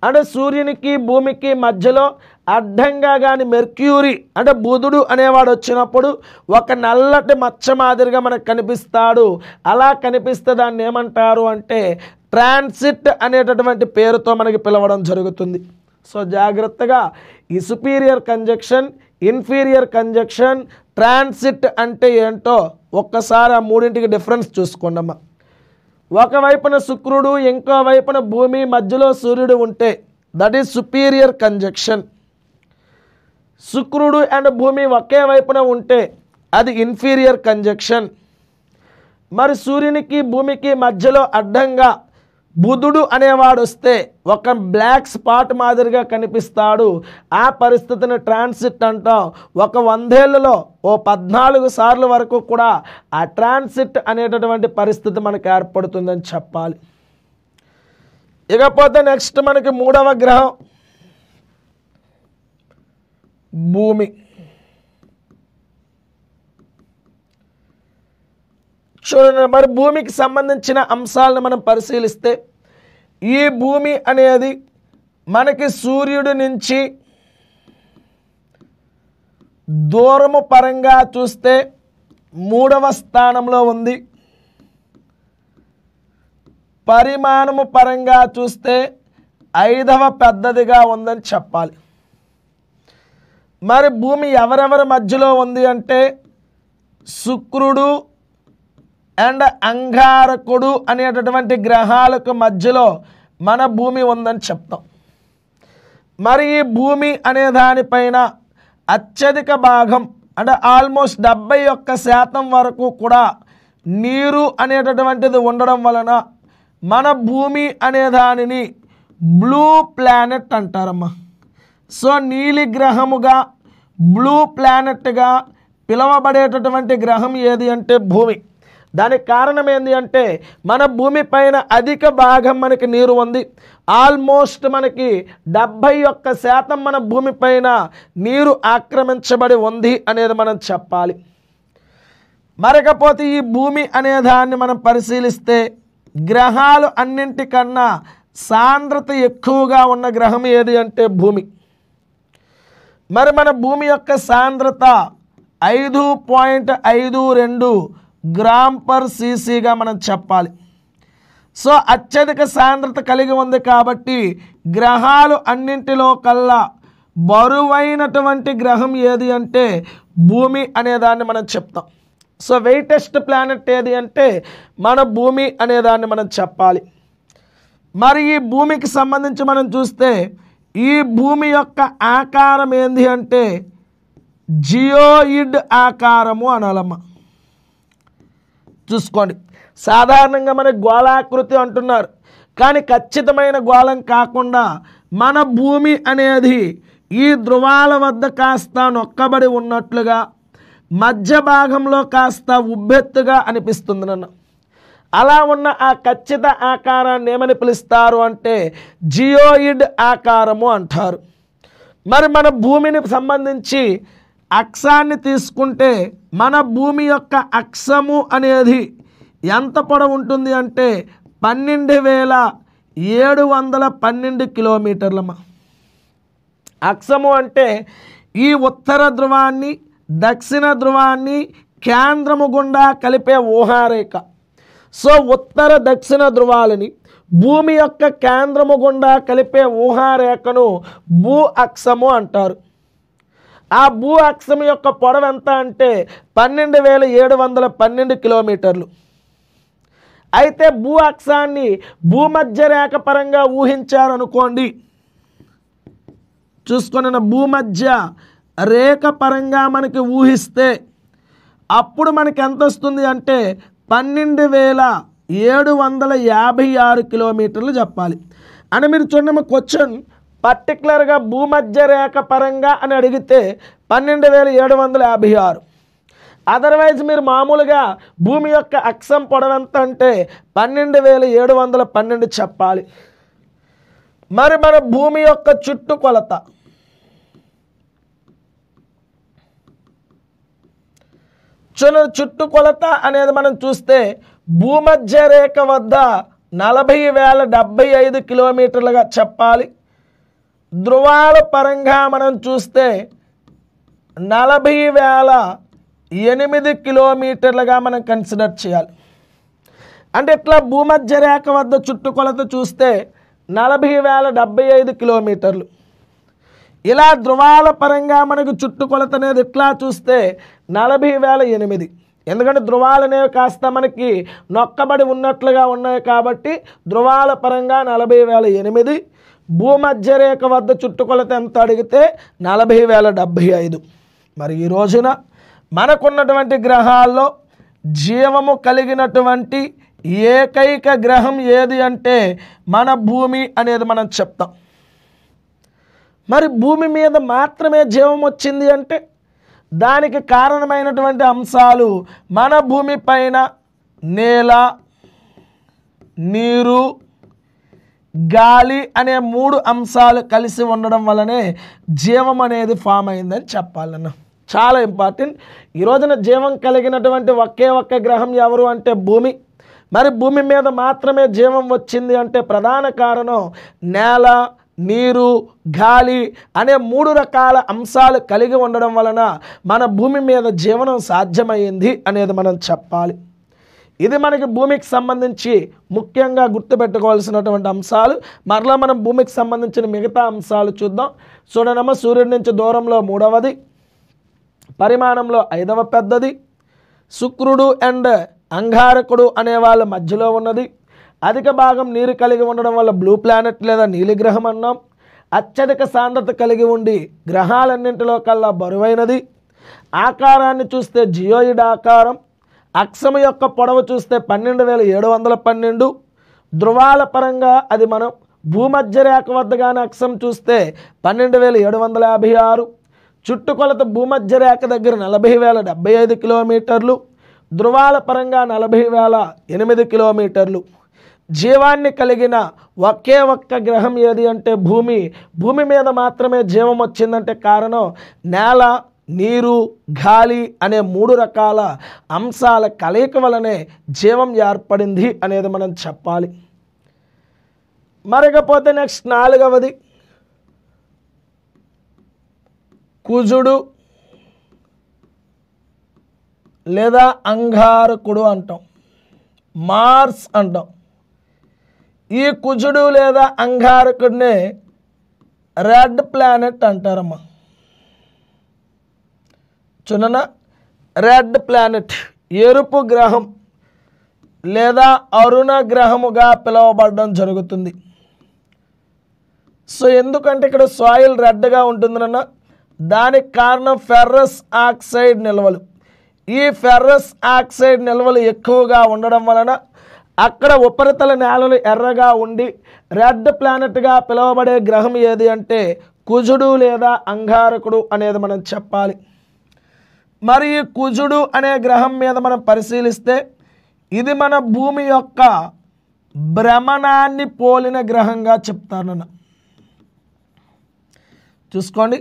అంటే సూర్యునికి భూమికి మధ్యలో అడ్డంగా కానీ మెర్క్యూరీ అంటే బుధుడు అనేవాడు వచ్చినప్పుడు ఒక నల్లటి మచ్చ మాదిరిగా మనకు కనిపిస్తాడు. అలా కనిపిస్తే దాన్ని ఏమంటారు అంటే ట్రాన్సిట్ అనేటటువంటి పేరుతో మనకి పిలవడం జరుగుతుంది. సో జాగ్రత్తగా ఈ superior conjunction, inferior conjunction, transit అంటే ఏంటో ఒక్కసారి ఆ మూడింటికి డిఫరెన్స్ చూసుకోండి అమ్మా. ఒకవైపున శుక్రుడు, ఇంకో వైపున భూమి, మధ్యలో సూర్యుడు ఉంటే దట్ ఈస్ సుపీరియర్ కంజక్షన్. శుక్రుడు అండ్ భూమి ఒకే వైపున ఉంటే అది ఇన్ఫీరియర్ కంజక్షన్. మరి సూర్యునికి భూమికి మధ్యలో అడ్డంగా బుధుడు అనేవాడు వస్తే ఒక బ్లాక్ స్పాట్ మాదిరిగా కనిపిస్తాడు. ఆ పరిస్థితిని ట్రాన్సిట్ అంటాం. ఒక 100 ఏళ్లలో 14 సార్లు వరకు కూడా ఆ ట్రాన్సిట్ అనేటటువంటి పరిస్థితి మనకు ఏర్పడుతుందని చెప్పాలి. ఇకపోతే నెక్స్ట్ మనకి 3వ గ్రహం భూమి. చూడండి, మరి భూమికి సంబంధించిన అంశాలను మనం పరిశీలిస్తే ఈ భూమి అనేది మనకి సూర్యుడి నుంచి దూరము పరంగా చూస్తే 3వ స్థానంలో ఉంది. పరిమాణము పరంగా చూస్తే 5వ పెద్దదిగా ఉందని చెప్పాలి. మరి భూమి ఎవరెవరి మధ్యలో ఉంది అంటే శుక్రుడు అండ్ అంగారకుడు అనేటటువంటి గ్రహాలకు మధ్యలో మన భూమి ఉందని చెప్తాం. మరి ఈ భూమి అనే దానిపైన అత్యధిక భాగం అంటే ఆల్మోస్ట్ 71% వరకు కూడా నీరు అనేటటువంటిది ఉండడం వలన మన భూమి అనే దానిని బ్లూ ప్లానెట్ అంటారమ్మా. సో నీలి గ్రహముగా, బ్లూ ప్లానెట్గా పిలువబడేటటువంటి గ్రహం ఏది అంటే భూమి. దానికి కారణం ఏంటి అంటే మన భూమి పైన అధిక భాగం మనకి నీరు ఉంది. ఆల్మోస్ట్ మనకి 71% మన భూమి పైన నీరు ఆక్రమించబడి ఉంది అనేది మనం చెప్పాలి. మరకపోతే ఈ భూమి అనే దాన్ని మనం పరిశీలిస్తే గ్రహాలు అన్నింటికన్నా సాంద్రత ఎక్కువగా ఉన్న గ్రహం ఏది అంటే భూమి. మరి మన భూమి యొక్క సాంద్రత 5.52 గ్రామ్/cc మనం చెప్పాలి. సో అత్యధిక సాంద్రత కలిగి ఉంది కాబట్టి గ్రహాలు అన్నింటిలో కల్లా బరువైనటువంటి గ్రహం ఏది అంటే భూమి అనేదాన్ని మనం చెప్తాం. సో వెయిటెస్ట్ ప్లానెట్ ఏది అంటే మన భూమి అనేదాన్ని మనం చెప్పాలి. మరి ఈ భూమికి సంబంధించి మనం చూస్తే ఈ భూమి యొక్క ఆకారం ఏంది అంటే జియోయిడ్ ఆకారము అనాలమ్మ. చూసుకోండి, సాధారణంగా మనకి గోళాకృతి అంటున్నారు, కానీ ఖచ్చితమైన గోళం కాకుండా మన భూమి అనేది ఈ ధృవాల వద్ద కాస్త నొక్కబడి ఉన్నట్లుగా మధ్య భాగంలో కాస్త ఉబ్బెత్తుగా అనిపిస్తుంది నన్ను. అలా ఉన్న ఆ ఖచ్చిత ఆకారాన్ని ఏమని పిలుస్తారు అంటే జియోయిడ్ ఆకారము అంటారు. మరి మన భూమిని సంబంధించి అక్షాన్ని తీసుకుంటే మన భూమి యొక్క అక్షము అనేది ఎంత పొడవు ఉంటుంది అంటే 12,712 కిలోమీటర్లమ్మ. అక్షము అంటే ఈ ఉత్తర ధ్రువాన్ని దక్షిణ ధ్రువాన్ని కేంద్రము గుండా కలిపే ఊహారేఖ. సో ఉత్తర దక్షిణ ధ్రువాలని భూమి యొక్క కేంద్రము గుండా కలిపే ఊహారేఖను భూ అక్షము అంటారు. ఆ భూ అక్షం యొక్క పొడవు ఎంత అంటే 12,712 కిలోమీటర్లు. అయితే భూ అక్షాన్ని భూమధ్య రేఖ పరంగా ఊహించారనుకోండి, చూసుకున్న భూమధ్య రేఖ పరంగా మనకి ఊహిస్తే అప్పుడు మనకి ఎంత వస్తుంది అంటే 12,756 కిలోమీటర్లు చెప్పాలి. అని మీరు చూడండి, క్వశ్చన్ పర్టికులర్గా భూమధ్య రేఖ పరంగా అని అడిగితే 12,756. అదర్వైజ్ మీరు మామూలుగా భూమి యొక్క అక్షం పొడవు ఎంత అంటే 12,712 చెప్పాలి. మరి మన భూమి యొక్క చుట్టుకొలత చుట్టుకొలత అనేది మనం చూస్తే భూమధ్య రేఖ వద్ద 40,075 కిలోమీటర్లుగా చెప్పాలి. ధ్రువాల పరంగా మనం చూస్తే 40,008 కిలోమీటర్లుగా మనం కన్సిడర్ చేయాలి. అంటే ఇట్లా భూమధ్య రేఖ వద్ద చుట్టుకొలత చూస్తే 40,075 కిలోమీటర్లు. ఇలా ధ్రువాల పరంగా మనకు చుట్టుకొలత అనేది ఇట్లా చూస్తే 40,008. ఎందుకంటే ధ్రువాలు అనేవి కాస్త మనకి నొక్కబడి ఉన్నట్లుగా ఉన్నాయి కాబట్టి ధ్రువాల పరంగా 40,008. భూమధ్య రేఖ వద్ద చుట్టుకొలత ఎంత అడిగితే 40,075. మరి ఈ రోజున మనకున్నటువంటి గ్రహాల్లో జీవము కలిగినటువంటి ఏకైక గ్రహం ఏది అంటే మన భూమి అనేది మనం చెప్తాం. మరి భూమి మీద మాత్రమే జీవం వచ్చింది అంటే దానికి కారణమైనటువంటి అంశాలు మన భూమి పైన నేల, నీరు, గాలి అనే 3 అంశాలు కలిసి ఉండడం వల్లనే జీవం అనేది ఫామ్ అయిందని చెప్పాలన్న. చాలా ఇంపార్టెంట్. ఈ రోజున జీవం కలిగినటువంటి ఒకే ఒక్క గ్రహం ఎవరు అంటే భూమి. మరి భూమి మీద మాత్రమే జీవం వచ్చింది అంటే ప్రధాన కారణం నేల, నీరు, గాలి అనే 3 రకాల అంశాలు కలిగి ఉండడం వలన మన భూమి మీద జీవనం సాధ్యమైంది అనేది మనం చెప్పాలి. ఇది మనకి భూమికి సంబంధించి ముఖ్యంగా గుర్తుపెట్టుకోవాల్సినటువంటి అంశాలు. మరలా మనం భూమికి సంబంధించిన మిగతా అంశాలు చూద్దాం. చూడనమ్మ, సూర్యుడి నుంచి దూరంలో 3వది, పరిమాణంలో 5వ పెద్దది, శుక్రుడు అండ్ అంగారకుడు అనే వాళ్ళ మధ్యలో ఉన్నది, అధిక భాగం నీరు కలిగి ఉండడం వల్ల బ్లూ ప్లానెట్ లేదా నీలిగ్రహం అన్నాం, అత్యధిక సాంద్రత కలిగి ఉండి గ్రహాలన్నింటిలో కల్లా బరువైనది, ఆకారాన్ని చూస్తే జియోయిడ్ ఆకారం, అక్షము యొక్క పొడవు చూస్తే 12,712, ధ్రువాల పరంగా అది మనం భూమధ్య రేఖ వద్దగానే అక్షం చూస్తే 12,756, చుట్టుకొలత భూమధ్య రేఖ దగ్గర 40,075 కిలోమీటర్లు, ధ్రువాల పరంగా 40,008 కిలోమీటర్లు. జీవాన్ని కలిగిన ఒకే ఒక్క గ్రహం ఏది అంటే భూమి. భూమి మీద మాత్రమే జీవం వచ్చిందంటే కారణం నేల, నీరు, గాలి అనే 3 రకాల అంశాల కలయిక వలనే జీవం ఏర్పడింది అనేది మనం చెప్పాలి. మరికపోతే నెక్స్ట్ 4వది కుజుడు లేదా అంగారకుడు అంటాం, మార్స్ అంటాం. ఈ కుజుడు లేదా అంగారకుడినే రెడ్ ప్లానెట్ అంటారమ్మా. చూడనా, రెడ్ ప్లానెట్ ఎరుపు గ్రహం లేదా అరుణ గ్రహముగా పిలువబడడం జరుగుతుంది. సో ఎందుకంటే ఇక్కడ సాయిల్ రెడ్గా ఉంటుందన్న దానికి కారణం ఫెర్రస్ ఆక్సైడ్ నిల్వలు. ఈ ఫెర్రస్ ఆక్సైడ్ నిల్వలు ఎక్కువగా ఉండడం వలన అక్కడ ఉపరితల నేలలు ఎర్రగా ఉండి రెడ్ ప్లానెట్గా పిలువబడే గ్రహం ఏది అంటే కుజుడు లేదా అంగారకుడు అనేది మనం చెప్పాలి. మరి ఈ కుజుడు అనే గ్రహం మీద మనం పరిశీలిస్తే ఇది మన భూమి యొక్క భ్రమణాన్ని పోలిన గ్రహంగా చెప్తానన్న. చూసుకోండి,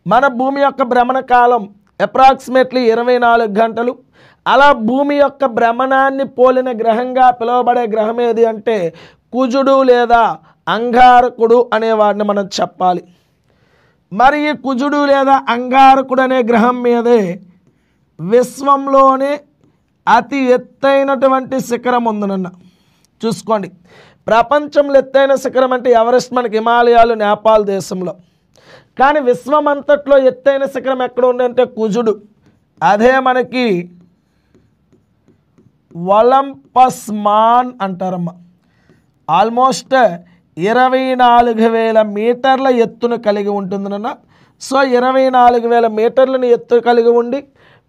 మన భూమి యొక్క భ్రమణ కాలం అప్రాక్సిమేట్లీ 24 గంటలు. అలా భూమి యొక్క భ్రమణాన్ని పోలిన గ్రహంగా పిలువబడే గ్రహం ఏది అంటే కుజుడు లేదా అంగారకుడు అనేవాడిని మనం చెప్పాలి. మరి ఈ కుజుడు లేదా అంగారకుడు అనే గ్రహం మీదే విశ్వంలోనే అతి ఎత్తైనటువంటి శిఖరం ఉందనన్న. చూసుకోండి, ప్రపంచంలో ఎత్తైన శిఖరం అంటే ఎవరెస్ట్ మనకి హిమాలయాలు, నేపాల్ దేశంలో. కానీ విశ్వం అంతట్లో ఎత్తైన శిఖరం ఎక్కడ ఉందంటే కుజుడు. అదే మనకి ఒలంపస్ మాన్ అంటారమ్మ. ఆల్మోస్ట్ 24,000 మీటర్ల ఎత్తును కలిగి ఉంటుందన్న. సో 24,000 మీటర్లను ఎత్తు కలిగి ఉండి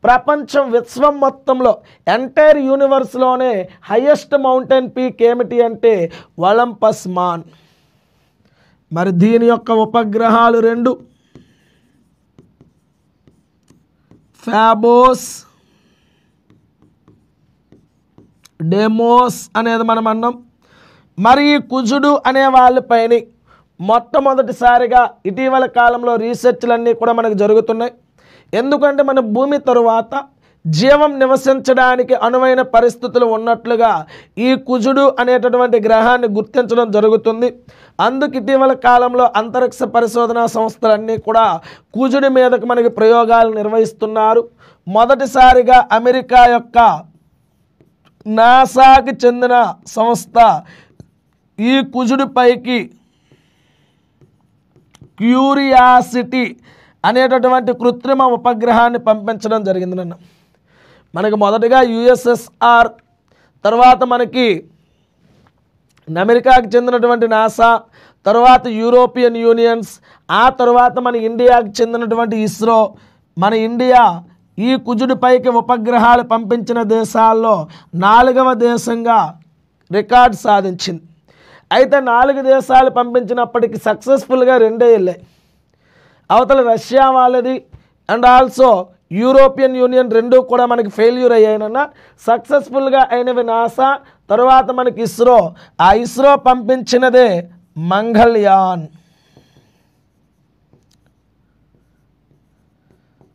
ప్రపంచం విశ్వం మొత్తంలో ఎంటైర్ యూనివర్స్లోనే హైయెస్ట్ మౌంటైన్ పీక్ ఏమిటి అంటే ఒలంపస్ మాన్. మరి దీని యొక్క ఉపగ్రహాలు 2, ఫాబోస్, డెమోస్ అనేది మనం అన్నాం. మరి ఈ కుజుడు అనే వాళ్ళపైన మొట్టమొదటిసారిగా ఇటీవల కాలంలో రీసెర్చ్లన్నీ కూడా మనకు జరుగుతున్నాయి. ఎందుకంటే మన భూమి తరువాత జీవం నివసించడానికి అనువైన పరిస్థితులు ఉన్నట్లుగా ఈ కుజుడు అనేటటువంటి గ్రహాన్ని గుర్తించడం జరుగుతుంది. అందుకు ఇటీవల కాలంలో అంతరిక్ష పరిశోధనా సంస్థలన్నీ కూడా కుజుడి మీదకు మనకి ప్రయోగాలు నిర్వహిస్తున్నారు. మొదటిసారిగా అమెరికా యొక్క నాసాకి చెందిన సంస్థ ఈ కుజుడిపైకి క్యూరియాసిటీ అనేటటువంటి కృత్రిమ ఉపగ్రహాన్ని పంపించడం జరిగింది. నన్ను మనకి మొదటగా యుఎస్ఎస్ఆర్, తర్వాత మనకి అమెరికాకి చెందినటువంటి నాసా, తర్వాత యూరోపియన్ యూనియన్స్, ఆ తర్వాత మన ఇండియాకి చెందినటువంటి ఇస్రో. మన ఇండియా ఈ కుజుడిపైకి ఉపగ్రహాలు పంపించిన దేశాల్లో 4వ దేశంగా రికార్డ్ సాధించింది. అయితే 4 దేశాలు పంపించినప్పటికీ సక్సెస్ఫుల్గా 2 వెళ్ళాయి. అవతల రష్యా వాళ్ళది అండ్ ఆల్సో యూరోపియన్ యూనియన్ 2 కూడా మనకి ఫెయిల్యూర్ అయ్యాయనన్నా. సక్సెస్ఫుల్గా అయినవి నాసా, తర్వాత మనకి ఇస్రో. ఆ ఇస్రో పంపించినదే మంగళయాన్.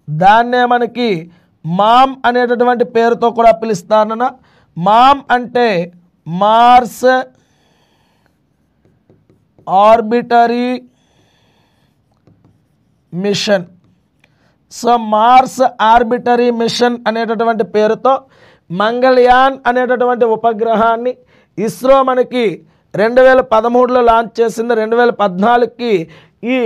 దాన్నే మనకి మామ్ అనేటటువంటి పేరుతో కూడా పిలుస్తారన్న. మామ్ అంటే Mars orbitary mission. So Mars orbitary mission అనేటటువంటి పేరుతో మంగళయాన్ అనేటటువంటి ఉపగ్రహాన్ని ఇస్రో మనకి 2013లో లాంచ్ చేసింది. 2014కి ఈ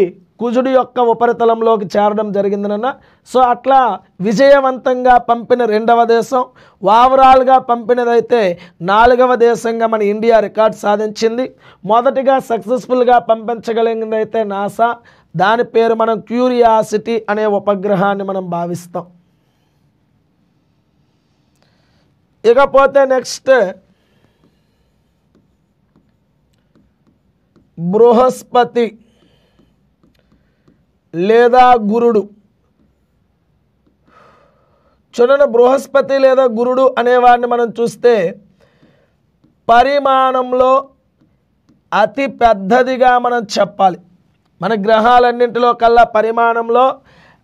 కుజుడి యొక్క ఉపరితలంలోకి చేరడం జరిగిందనన్న. సో అట్లా విజయవంతంగా పంపిన 2వ దేశం. ఓవరాల్గా పంపినదైతే 4వ దేశంగా మన ఇండియా రికార్డ్ సాధించింది. మొదటిగా సక్సెస్ఫుల్గా పంపించగలిగిందైతే నాసా. దాని పేరు మనం క్యూరియాసిటీ అనే ఉపగ్రహాన్ని మనం భావిస్తాం. ఇకపోతే నెక్స్ట్ బృహస్పతి లేదా గురుడు. చూడండి, బృహస్పతి లేదా గురుడు అనేవాడిని మనం చూస్తే పరిమాణంలో అతి పెద్దదిగా మనం చెప్పాలి. మన గ్రహాలన్నింటిలో కల్లా పరిమాణంలో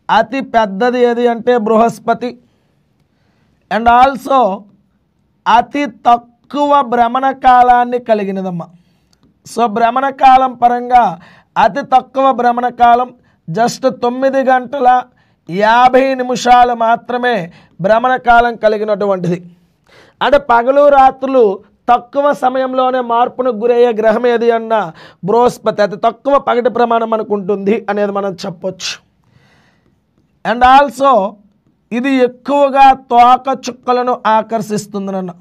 అతి పెద్దది ఏది అంటే బృహస్పతి. అండ్ ఆల్సో అతి తక్కువ భ్రమణ కాలాన్ని కలిగినదమ్మా. సో భ్రమణ కాలం పరంగా అతి తక్కువ భ్రమణ కాలం జస్ట్ 9 గంటల 50 నిమిషాలు మాత్రమే భ్రమణ కాలం కలిగినటువంటిది. అంటే పగలు రాత్రులు తక్కువ సమయంలోనే మార్పును గురయ్యే గ్రహం ఏది అన్న బృహస్పతి. అతి తక్కువ పగటి ప్రమాణం మనకు ఉంటుంది అనేది మనం చెప్పొచ్చు. అండ్ ఆల్సో ఇది ఎక్కువగా తోక చుక్కలను ఆకర్షిస్తుందన్న.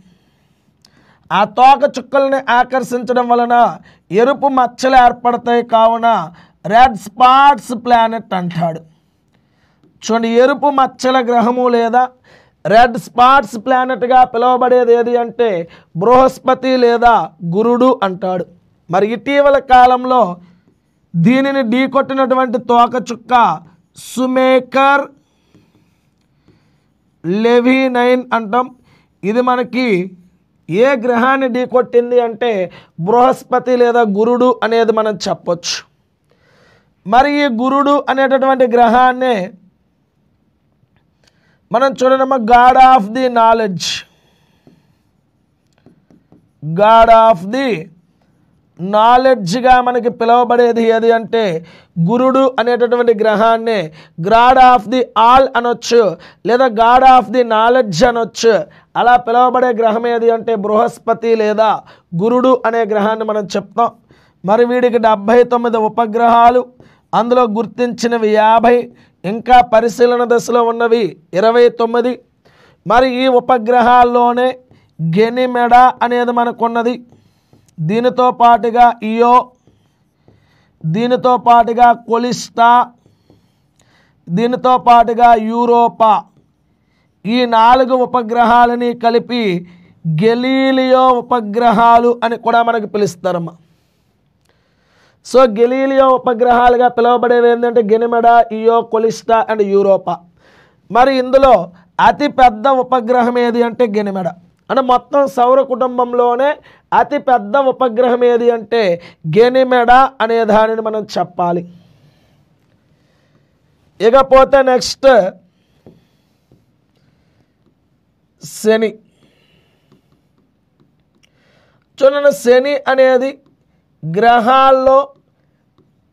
ఆ తోక చుక్కల్ని ఆకర్షించడం వలన ఎరుపు మచ్చలు ఏర్పడతాయి. కావున రెడ్ స్పాట్స్ ప్లానెట్ అంటాడు. చూడండి, ఎరుపు మచ్చల గ్రహము లేదా రెడ్ స్పాట్స్ ప్లానెట్గా పిలువబడేది ఏది అంటే బృహస్పతి లేదా గురుడు అంటాడు. మరి ఇటీవల కాలంలో దీనిని ఢీకొట్టినటువంటి తోక చుక్క సుమేకర్ లెవినైన్ అంటాం. ఇది మనకి ఏ గ్రహాన్ని ఢీకొట్టింది అంటే బృహస్పతి లేదా గురుడు అనేది మనం చెప్పొచ్చు. మరి ఈ గురుడు అనేటటువంటి గ్రహాన్ని మనం చూడడమా god of the knowledge, god of the నాలెడ్జ్గా మనకి పిలువబడేది ఏది అంటే గురుడు అనేటటువంటి గ్రహాన్ని గాడ్ ఆఫ్ ది ఆల్ అనొచ్చు, లేదా గాడ్ ఆఫ్ ది నాలెడ్జ్ అనొచ్చు. అలా పిలువబడే గ్రహం ఏది అంటే బృహస్పతి లేదా గురుడు అనే గ్రహాన్ని మనం చెప్తాం. మరి వీడికి 79 ఉపగ్రహాలు, అందులో గుర్తించినవి 50, ఇంకా పరిశీలన దశలో ఉన్నవి 29. మరి ఈ ఉపగ్రహాల్లోనే గెనిమెడా అనేది మనకున్నది. దీనితో పాటుగా ఇయో, దీనితో పాటుగా కొలిస్టా, దీనితో పాటుగా యూరోపా, ఈ 4 ఉపగ్రహాలని కలిపి గెలీలియో ఉపగ్రహాలు అని కూడా మనకు పిలుస్తారమ్మా. సో గెలీలియో ఉపగ్రహాలుగా పిలువబడేవి ఏంటంటే గెనిమెడా, ఇయో, కొలిస్టా అండ్ యూరోపా. మరి ఇందులో అతి పెద్ద ఉపగ్రహం ఏది అంటే గెనిమెడా. అంటే మొత్తం సౌర కుటుంబంలోనే అతి పెద్ద ఉపగ్రహం ఏది అంటే గెనిమెడా అనే దానిని మనం చెప్పాలి. ఇకపోతే నెక్స్ట్ శని. చూడండి, శని అనేది గ్రహాల్లో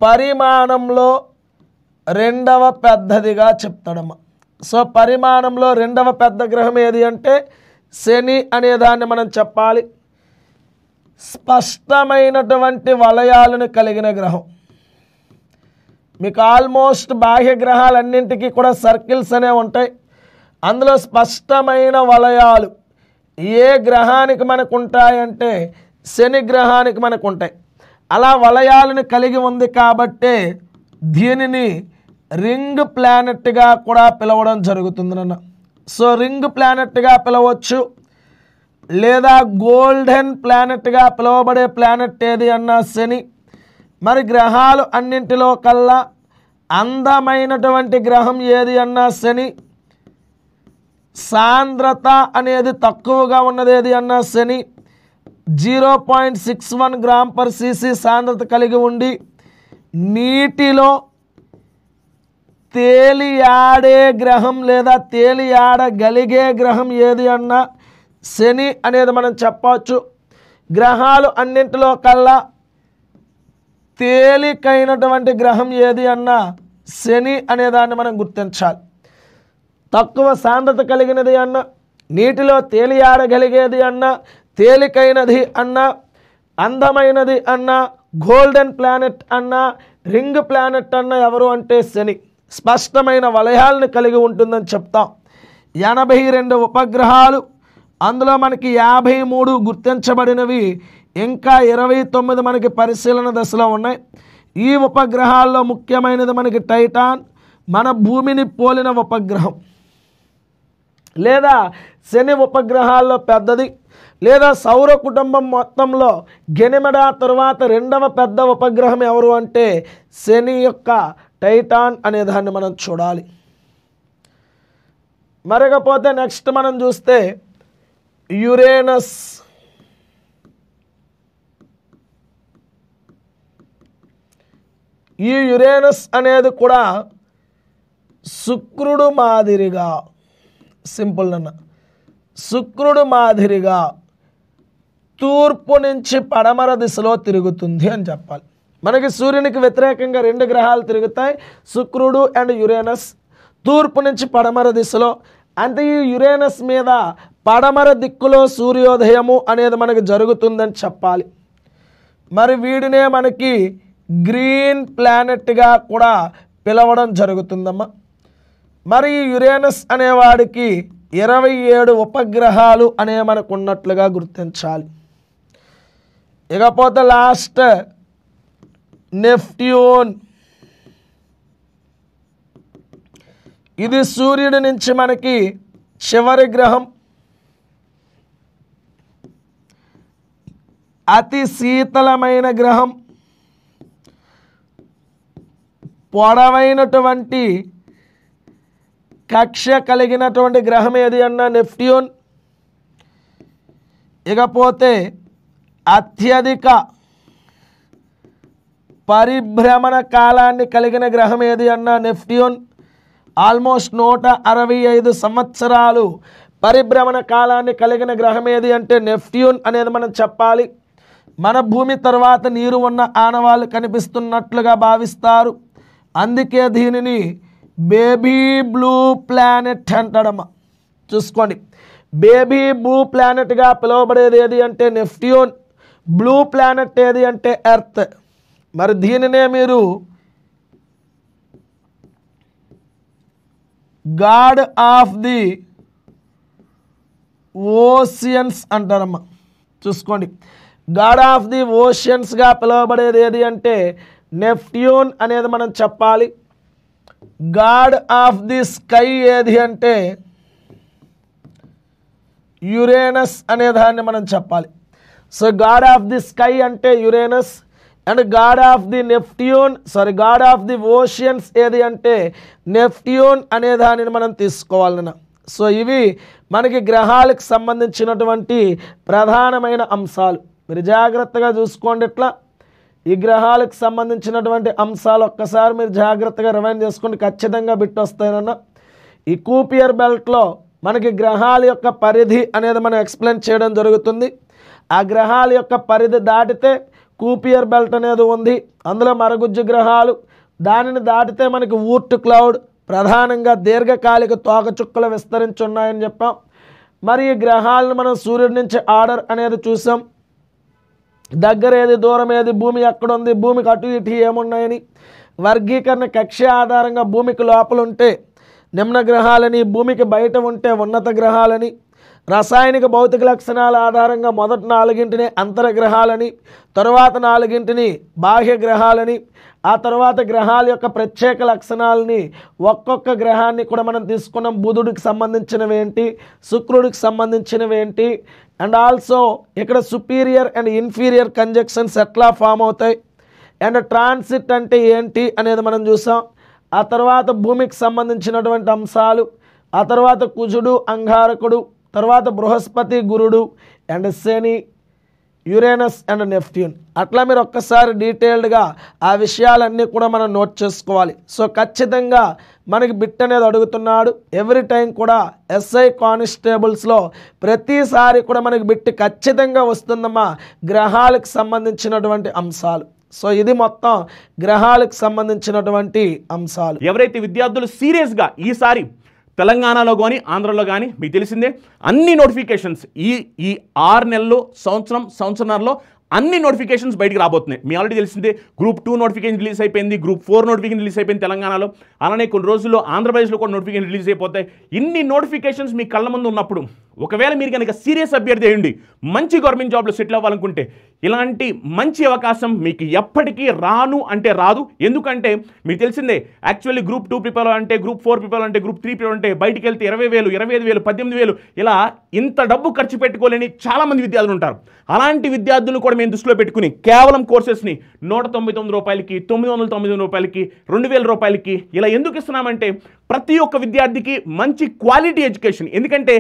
పరిమాణంలో రెండవ పెద్దదిగా చెప్తాడమ్మా. సో పరిమాణంలో రెండవ పెద్ద గ్రహం ఏది అంటే శని అనే దాన్ని మనం చెప్పాలి. స్పష్టమైనటువంటి వలయాలను కలిగిన గ్రహం. మీకు ఆల్మోస్ట్ బాహ్య గ్రహాలన్నింటికీ కూడా సర్కిల్స్ అనేవి ఉంటాయి. అందులో స్పష్టమైన వలయాలు ఏ గ్రహానికి మనకు ఉంటాయంటే శని గ్రహానికి మనకు ఉంటాయి. అలా వలయాలను కలిగి ఉంది కాబట్టే దీనిని రింగ్ ప్లానెట్గా కూడా పిలవడం జరుగుతుంది నాన్న. సో రింగ్ ప్లానెట్గా పిలవచ్చు, లేదా గోల్డెన్ ప్లానెట్గా పిలువబడే ప్లానెట్ ఏది అన్నా శని. మరి గ్రహాలు అన్నింటిలో కల్లా అందమైనటువంటి గ్రహం ఏది అన్నా శని. సాంద్రత అనేది తక్కువగా ఉన్నది ఏది అన్నా శని. 0.61 గ్రామ్ పర్ సీసీ సాంద్రత కలిగి ఉండి నీటిలో తేలియాడే గ్రహం లేదా తేలియాడగలిగే గ్రహం ఏది అన్నా శని అనేది మనం చెప్పవచ్చు. గ్రహాలు అన్నింటిలో కల్లా తేలికైనటువంటి గ్రహం ఏది అన్నా శని అనేదాన్ని మనం గుర్తించాలి. తక్కువ సాంద్రత కలిగినది అన్న, నీటిలో తేలియాడగలిగేది అన్న, తేలికైనది అన్న, అందమైనది అన్న, గోల్డెన్ ప్లానెట్ అన్న, రింగ్ ప్లానెట్ అన్న ఎవరు అంటే శని. స్పష్టమైన వలయాలను కలిగి ఉంటుందని చెప్తాం. 82 ఉపగ్రహాలు, అందులో మనకి 53 గుర్తించబడినవి, ఇంకా 29 మనకి పరిశీలన దశలో ఉన్నాయి. ఈ ఉపగ్రహాల్లో ముఖ్యమైనది మనకి టైటాన్, మన భూమిని పోలిన ఉపగ్రహం. లేదా శని ఉపగ్రహాల్లో పెద్దది, లేదా సౌర కుటుంబం మొత్తంలో గెనిమెడా తరువాత రెండవ పెద్ద ఉపగ్రహం ఎవరు అంటే శని యొక్క టైటాన్ అనే దాన్ని మనం చూడాలి. మరకపోతే నెక్స్ట్ మనం చూస్తే యురేనస్. ఈ యురేనస్ అనేది కూడా శుక్రుడు మాదిరిగా, సింపుల్ అన్న, శుక్రుడు మాదిరిగా తూర్పు నుంచి పడమర దిశలో తిరుగుతుంది అని చెప్పాలి. మనకి సూర్యునికి వ్యతిరేకంగా 2 గ్రహాలు తిరుగుతాయి, శుక్రుడు అండ్ యురేనస్, తూర్పు నుంచి పడమర దిశలో. అంటే ఈ యురేనస్ మీద పడమర దిక్కులో సూర్యోదయము అనేది మనకి జరుగుతుందని చెప్పాలి. మరి వీడినే మనకి గ్రీన్ ప్లానెట్గా కూడా పిలవడం జరుగుతుందమ్మా. మరి ఈ యురేనస్ అనేవాడికి 27 ఉపగ్రహాలు అనే మనకు ఉన్నట్లుగా గుర్తించాలి. ఇకపోతే లాస్ట్ నెప్ట్యూన్. ఇది సూర్యుడి నుంచి మనకి చివరి గ్రహం. అతి శీతలమైన గ్రహం, పొడవైనటువంటి కక్ష కలిగినటువంటి గ్రహం ఏది అన్నా నెప్ట్యూన్. ఇకపోతే అత్యధిక పరిభ్రమణ కాలాన్ని కలిగిన గ్రహం ఏది అన్నా నెప్ట్యూన్. ఆల్మోస్ట్ 165 సంవత్సరాలు పరిభ్రమణ కాలాన్ని కలిగిన గ్రహం ఏది అంటే నెప్ట్యూన్ అనేది మనం చెప్పాలి. మన భూమి తర్వాత నీరు ఉన్న ఆనవాళ్ళు కనిపిస్తున్నట్లుగా భావిస్తారు. అందుకే దీనిని బేబీ బ్లూ ప్లానెట్ అంటాడమ్మా. చూసుకోండి, బేబీ బ్లూ ప్లానెట్గా పిలువబడేది ఏది అంటే నెప్ట్యూన్, బ్లూ ప్లానెట్ ఏది అంటే ఎర్త్. మరి దీనినే మీరు గాడ్ ఆఫ్ ది ఓషియన్స్ అంటారమ్మా. చూసుకోండి, గాడ్ ఆఫ్ ది ఓషియన్స్గా పిలువబడేది ఏది అంటే నెప్ట్యూన్ అనేది మనం చెప్పాలి. గాడ్ ఆఫ్ ది స్కై ఏది అంటే యురేనస్ అనే దాన్ని మనం చెప్పాలి. So god of the sky అంటే Uranus, and god of the god of the oceans ఏది అంటే నెప్ట్యూన్ అనే దానిని మనం తీసుకోవాలన్నా. సో ఇవి మనకి గ్రహాలకు సంబంధించినటువంటి ప్రధానమైన అంశాలు. మీరు జాగ్రత్తగా చూసుకోండి. ఇట్లా ఈ గ్రహాలకు సంబంధించినటువంటి అంశాలు ఒక్కసారి మీరు జాగ్రత్తగా రివైండ్ చేసుకోండి, ఖచ్చితంగా బిట్ వస్తాయన్న. ఈ కూపియర్ బెల్ట్లో మనకి గ్రహాల యొక్క పరిధి అనేది మనం ఎక్స్ప్లెయిన్ చేయడం జరుగుతుంది. ఆ గ్రహాల యొక్క పరిధి దాటితే కూపియర్ బెల్ట్ అనేది ఉంది, అందులో మరగుజ్జు గ్రహాలు. దానిని దాటితే మనకి ఊర్ట్ క్లౌడ్, ప్రధానంగా దీర్ఘకాలిక తోకచుక్కలు విస్తరించి ఉన్నాయని చెప్పాం. మరి ఈ గ్రహాలను మనం సూర్యుడి నుంచి ఆర్డర్ అనేది చూసాం. దగ్గర ఏది, దూరం ఏది, భూమి ఎక్కడ ఉంది, భూమికి అటు ఇటు ఏమున్నాయని. వర్గీకరణ కక్ష ఆధారంగా భూమికి లోపల ఉంటే నిమ్న గ్రహాలని, భూమికి బయట ఉంటే ఉన్నత గ్రహాలని. రసాయనిక భౌతిక లక్షణాల ఆధారంగా మొదటి 4 అంతర్గ్రహాలని, తరువాత 4 బాహ్య గ్రహాలని, ఆ తర్వాత గ్రహాల యొక్క ప్రత్యేక లక్షణాలని ఒక్కొక్క గ్రహాన్ని కూడా మనం తీసుకున్నాం. బుధుడికి సంబంధించినవి ఏంటి, శుక్రుడికి సంబంధించినవి ఏంటి, అండ్ ఆల్సో ఇక్కడ సుపీరియర్ అండ్ ఇన్ఫీరియర్ కంజక్షన్స్ ఎట్లా ఫామ్ అవుతాయి, అండ్ ట్రాన్సిట్ అంటే ఏంటి అనేది మనం చూసాం. ఆ తర్వాత భూమికి సంబంధించినటువంటి అంశాలు, ఆ తర్వాత కుజుడు, అంగారకుడు, తర్వాత బృహస్పతి, గురుడు, and Shani, Uranus and Neptune. అట్లా మీరు ఒక్కసారి డీటెయిల్డ్గా ఆ విషయాలన్నీ కూడా మనం నోట్ చేసుకోవాలి. సో ఖచ్చితంగా మనకి బిట్ అనేది అడుగుతున్నాడు. ఎవ్రీ టైం కూడా ఎస్ఐ కానిస్టేబుల్స్లో ప్రతిసారి కూడా మనకి బిట్ ఖచ్చితంగా వస్తుందమ్మా, గ్రహాలకు సంబంధించినటువంటి అంశాలు. సో ఇది మొత్తం గ్రహాలకు సంబంధించినటువంటి అంశాలు. ఎవరైతే విద్యార్థులు సీరియస్గా ఈసారి తెలంగాణలో కానీ ఆంధ్రలో కానీ మీకు తెలిసిందే అన్ని నోటిఫికేషన్స్ ఈ 6 నెలల్లో, సంవత్సరంలో అన్ని నోటిఫికేషన్స్ బయటికి రాబోతున్నాయి. మీ ఆల్రెడీ తెలిసిందే గ్రూప్ 2 నోటిఫికేషన్ రిలీజ్ అయిపోయింది, గ్రూప్ 4 నోటిఫికేషన్ రిలీజ్ అయిపోయింది తెలంగాణలో. అలానే కొన్ని రోజుల్లో ఆంధ్రప్రదేశ్లో కూడా నోటిఫికేషన్ రిలీజ్ అయిపోతాయి. ఇన్ని నోటిఫికేషన్స్ మీ కళ్ళ ముందు ఉన్నప్పుడు ఒకవేళ మీరు కనుక సీరియస్ అభ్యర్థి అయ్యండి, మంచి గవర్నమెంట్ జాబ్లో సెటిల్ అవ్వాలనుకుంటే ఇలాంటి మంచి అవకాశం మీకు ఎప్పటికీ రాను అంటే రాదు. ఎందుకంటే మీకు తెలిసిందే యాక్చువల్లీ గ్రూప్ 2 ప్రిపేర్ అవ్వాలంటే, గ్రూప్ 4 ప్రిపేర్ అవ్వాలంటే, గ్రూప్ 3 ప్రిపేర్ అంటే బయటికి వెళ్తే 20,000, 25,000, 18,000 ఇలా ఇంత డబ్బు ఖర్చు పెట్టుకోలేని చాలామంది విద్యార్థులు ఉంటారు. అలాంటి విద్యార్థులను కూడా మేము దృష్టిలో పెట్టుకుని కేవలం కోర్సెస్ని 199 రూపాయలకి, 999 రూపాయలకి, 2,000 రూపాయలకి ఇలా ఎందుకు ఇస్తున్నామంటే ప్రతి ఒక్క విద్యార్థికి మంచి క్వాలిటీ ఎడ్యుకేషన్. ఎందుకంటే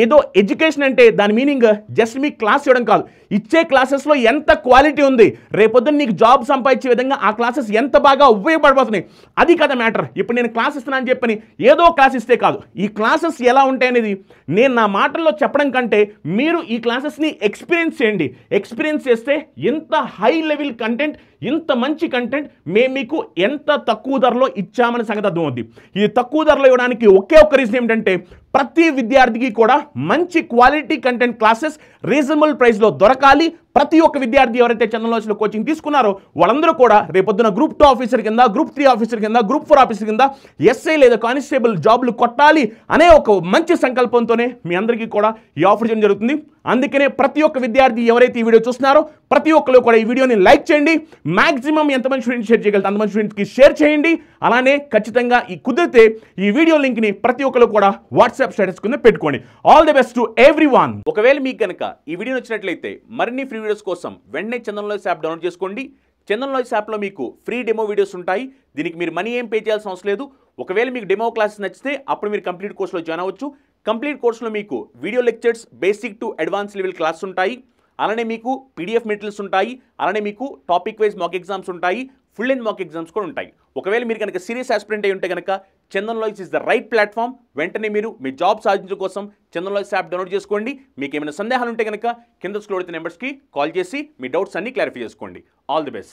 ఏదో ఎడ్యుకేషన్ అంటే దాని మీనింగ్ జస్ట్ మీకు క్లాస్ ఇవ్వడం కాదు, ఇచ్చే క్లాసెస్లో ఎంత క్వాలిటీ ఉంది, రేపొద్దున నీకు జాబ్ సంపాదించే విధంగా ఆ క్లాసెస్ ఎంత బాగా ఉపయోగపడిపోతున్నాయి, అది కదా మ్యాటర్. ఇప్పుడు నేను క్లాస్ ఇస్తున్నాను చెప్పని ఏదో క్లాస్ ఇస్తే కాదు, ఈ క్లాసెస్ ఎలా ఉంటాయనేది నేను నా మాటల్లో చెప్పడం కంటే మీరు ఈ క్లాసెస్ని ఎక్స్పీరియన్స్ చేయండి. ఎక్స్పీరియన్స్ చేస్తే ఎంత హై లెవెల్ కంటెంట్, ఇంత మంచి కంటెంట్ మేము మీకు ఎంత తక్కువ ధరలో ఇచ్చామని సంగతి అర్థమవుద్ది. ఇది తక్కువ ధరలో ఇవ్వడానికి ఒకే ఒక్క రీజన్ ఏమిటంటే ప్రతి విద్యార్థికి కూడా మంచి క్వాలిటీ కంటెంట్ క్లాసెస్ రీజనబుల్ ప్రైస్లో దొరకాలి. ప్రతి ఒక్క విద్యార్థి ఎవరైతే చంద్రలోచన కోచింగ్ తీసుకున్నారో వాళ్ళందరూ కూడా రేపొద్దున గ్రూప్ 2 ఆఫీసర్ కింద, గ్రూప్ 3 ఆఫీసర్ కింద, గ్రూప్ 4 ఆఫీసర్ కింద ఎస్ఐ లేదా కానిస్టేబుల్ జాబ్లు కొట్టాలి అనే ఒక మంచి సంకల్పంతోనే మీ అందరికీ కూడా ఈ ఆఫర్ చేయడం జరుగుతుంది. అందుకనే ప్రతి ఒక్క విద్యార్థి ఎవరైతే ఈ వీడియో చూస్తున్నారో ప్రతి ఒక్కరు కూడా ఈ వీడియోని లైక్ చేయండి. మాక్సిమం ఎంతమంది స్టూడెంట్స్ షేర్ చేయగలరు అంతమంది స్టూడెంట్స్కి షేర్ చేయండి. అలానే ఖచ్చితంగా ఈ కుదిరితే ఈ వీడియో లింక్ని ప్రతి ఒక్కరు కూడా వాట్సాప్ స్టేటస్ కింద పెట్టుకోండి. All the best to everyone. ఒకవేళ మీకు కనుక ఈ వీడియో నచ్చినట్లయితే మరిన్ని ఫ్రీ వీడియోస్ కోసం వెంటనే చందన్ లాయిస్ యాప్ డౌన్లోడ్ చేసుకోండి. చందన్ లాయిస్ యాప్లో మీకు ఫ్రీ డెమో వీడియోస్ ఉంటాయి. దీనికి మీరు మనీ ఏం పే చేయాల్సిన అవసరం లేదు. ఒకవేళ మీకు డెమో క్లాసెస్ నచ్చితే అప్పుడు మీరు కంప్లీట్ కోర్సులో జాయిన్ అవ్వచ్చు. కంప్లీట్ కోర్సులో మీకు video lectures, basic to advance level class ఉంటాయి. అలానే మీకు పీడిఎఫ్ మెటీరియల్స్ ఉంటాయి. అలానే మీకు టాపిక్ వైజ్ మాక్ ఎగ్జామ్స్ ఉంటాయి. ఫుల్ లెంత్ మాక్ ఎగ్జామ్స్ కూడా ఉంటాయి. ఒకవేళ మీరు కనుక సీరియస్ ఆస్పిరెంట్ అయి ఉంటే కనుక చందన్ లాయిస్ ఇస్ ద రైట్ ప్లాట్ఫామ్. వెంటనే మీరు మీ జాబ్ సాధించడం కోసం చందన్ లాయిస్ యాప్ డౌన్లోడ్ చేసుకోండి. మీకు ఏమైనా సందేహాలు ఉంటే కనుక కింద స్క్రోల్ అవుతున్న నెంబర్స్కి కాల్ చేసి మీ డౌట్స్ అన్ని క్లారిఫై చేసుకోండి. All the best.